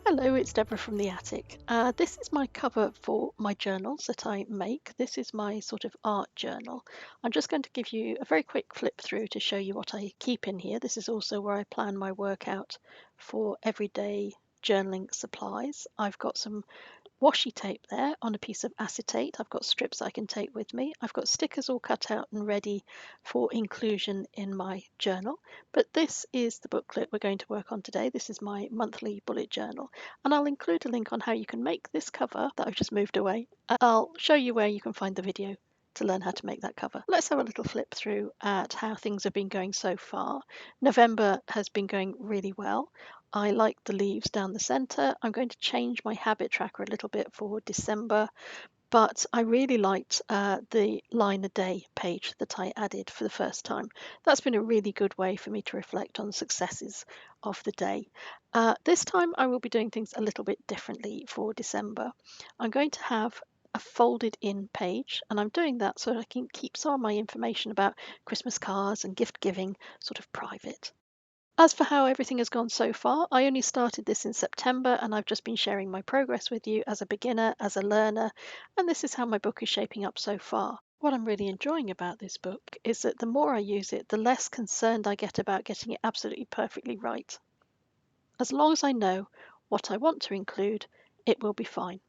Hello, it's Deborah from the attic. This is my cover for my journals that I make. This is my sort of art journal. I'm just going to give you a very quick flip through to show you what I keep in here. This is also where I plan my workout for everyday journaling supplies. I've got some washi tape there on a piece of acetate. I've got strips I can take with me. I've got stickers all cut out and ready for inclusion in my journal. But this is the booklet we're going to work on today. This is my monthly bullet journal. And I'll include a link on how you can make this cover that I've just moved away. I'll show you where you can find the video to learn how to make that cover. Let's have a little flip through at how things have been going so far. November has been going really well. I like the leaves down the centre. I'm going to change my habit tracker a little bit for December, but I really liked the line a day page that I added for the first time. That's been a really good way for me to reflect on the successes of the day. This time I will be doing things a little bit differently for December. I'm going to have a folded in page, and I'm doing that so that I can keep some of my information about Christmas cards and gift giving sort of private. As for how everything has gone so far, I only started this in September and I've just been sharing my progress with you as a beginner, as a learner, and this is how my book is shaping up so far. What I'm really enjoying about this book is that the more I use it, the less concerned I get about getting it absolutely perfectly right. As long as I know what I want to include, it will be fine.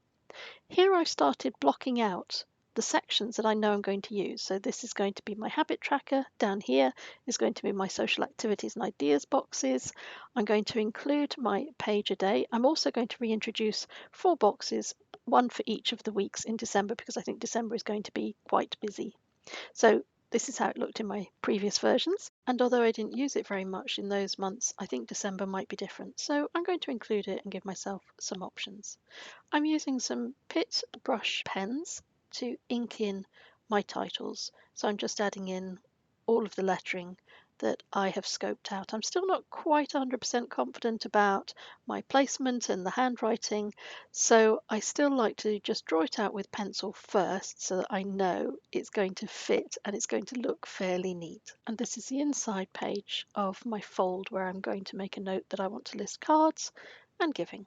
Here I've started blocking out the sections that I know I'm going to use. So this is going to be my habit tracker. Down here is going to be my social activities and ideas boxes. I'm going to include my page a day. I'm also going to reintroduce 4 boxes, one for each of the weeks in December, because I think December is going to be quite busy. So this is how it looked in my previous versions. And although I didn't use it very much in those months, I think December might be different. So I'm going to include it and give myself some options. I'm using some Pitt brush pens to ink in my titles. So I'm just adding in all of the lettering that I have scoped out. I'm still not quite 100% confident about my placement and the handwriting, so I still like to just draw it out with pencil first so that I know it's going to fit and it's going to look fairly neat. And this is the inside page of my fold where I'm going to make a note that I want to list cards and giving.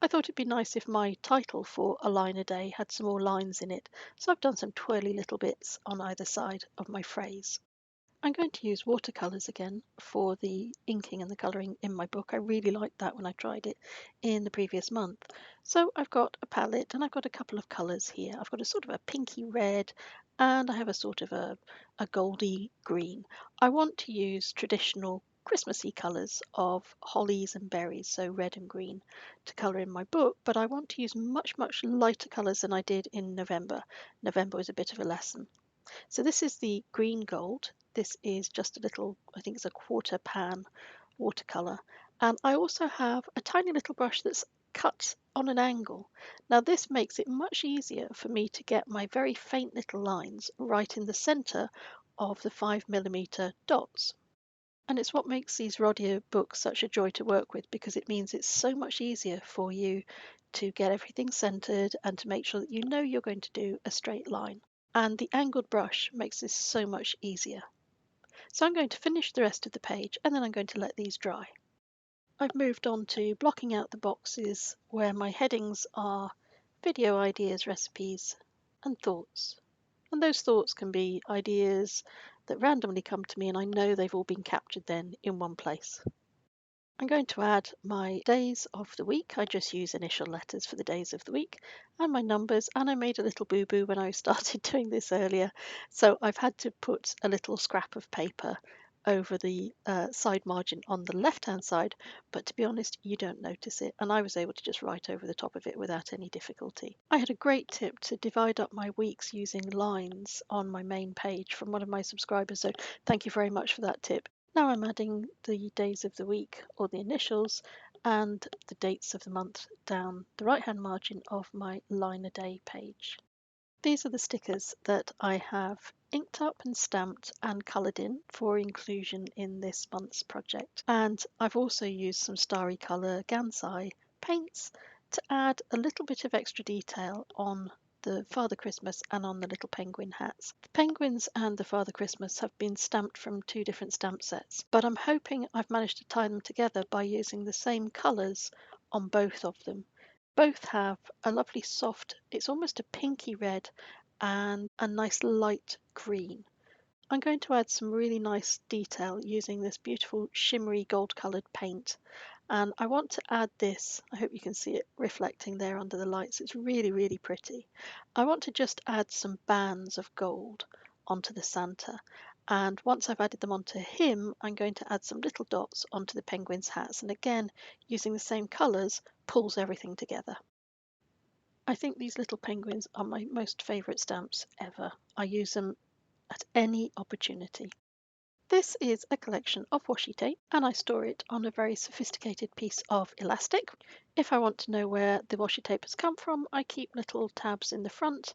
I thought it'd be nice if my title for A Line a Day had some more lines in it, so I've done some twirly little bits on either side of my phrase. I'm going to use watercolours again for the inking and the colouring in my book. I really liked that when I tried it in the previous month. So I've got a palette and I've got a couple of colours here. I've got a sort of a pinky red and I have a sort of a goldy green. I want to use traditional Christmassy colours of hollies and berries, so red and green, to colour in my book, but I want to use much lighter colours than I did in November. November was a bit of a lesson. So this is the green gold. This is just a little, I think it's a quarter pan watercolour. And I also have a tiny little brush that's cut on an angle. Now this makes it much easier for me to get my very faint little lines right in the centre of the 5mm dots. And it's what makes these Rhodia books such a joy to work with, because it means it's so much easier for you to get everything centered and to make sure that you know you're going to do a straight line. And the angled brush makes this so much easier. So I'm going to finish the rest of the page and then I'm going to let these dry. I've moved on to blocking out the boxes where my headings are video ideas, recipes, and thoughts. And those thoughts can be ideas that randomly come to me and I know they've all been captured then in one place. I'm going to add my days of the week. I just use initial letters for the days of the week and my numbers, and I made a little boo-boo when I started doing this earlier. So I've had to put a little scrap of paper over the side margin on the left-hand side, but to be honest, you don't notice it, and I was able to just write over the top of it without any difficulty. I had a great tip to divide up my weeks using lines on my main page from one of my subscribers, so thank you very much for that tip. Now I'm adding the days of the week, or the initials, and the dates of the month down the right-hand margin of my line a day page. These are the stickers that I have inked up and stamped and coloured in for inclusion in this month's project. And I've also used some starry colour Gansai paints to add a little bit of extra detail on the Father Christmas and on the little penguin hats. The penguins and the Father Christmas have been stamped from 2 different stamp sets, but I'm hoping I've managed to tie them together by using the same colours on both of them. Both have a lovely soft, it's almost a pinky red and a nice light green. I'm going to add some really nice detail using this beautiful shimmery gold coloured paint. And I want to add this, I hope you can see it reflecting there under the lights. It's really, really pretty. I want to just add some bands of gold onto the Santa. And once I've added them onto him, I'm going to add some little dots onto the penguin's hats. And again, using the same colours, pulls everything together. I think these little penguins are my most favourite stamps ever. I use them at any opportunity. This is a collection of washi tape and I store it on a very sophisticated piece of elastic. If I want to know where the washi tape has come from, I keep little tabs in the front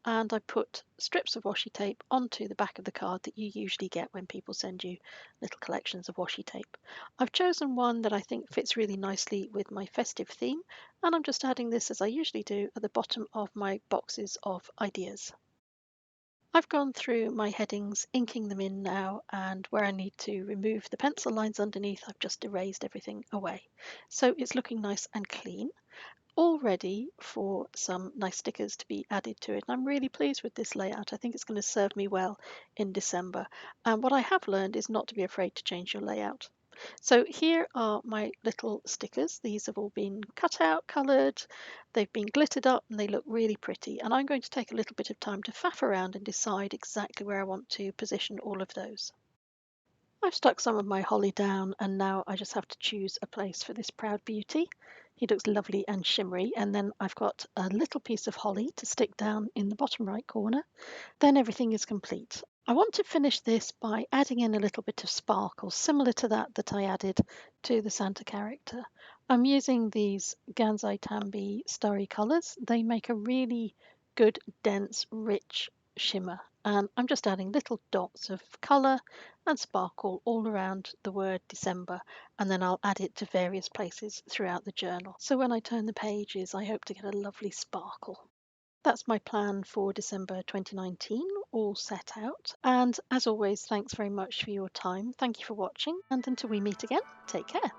and I put strips of washi tape onto the back of the card that you usually get when people send you little collections of washi tape. I've chosen one that I think fits really nicely with my festive theme, and I'm just adding this as I usually do at the bottom of my boxes of ideas. I've gone through my headings, inking them in now, and where I need to remove the pencil lines underneath, I've just erased everything away. So it's looking nice and clean, all ready for some nice stickers to be added to it. And I'm really pleased with this layout. I think it's going to serve me well in December. And what I have learned is not to be afraid to change your layout. So here are my little stickers. These have all been cut out, coloured, they've been glittered up and they look really pretty. And I'm going to take a little bit of time to faff around and decide exactly where I want to position all of those. I've stuck some of my holly down and now I just have to choose a place for this proud beauty. He looks lovely and shimmery, and then I've got a little piece of holly to stick down in the bottom right corner. Then everything is complete. I want to finish this by adding in a little bit of sparkle, similar to that I added to the Santa character. I'm using these Gansai Tambi starry colours. They make a really good, dense, rich shimmer. And I'm just adding little dots of colour and sparkle all around the word December, and then I'll add it to various places throughout the journal. So when I turn the pages, I hope to get a lovely sparkle. That's my plan for December 2019, all set out. And as always, thanks very much for your time. Thank you for watching. And until we meet again, take care.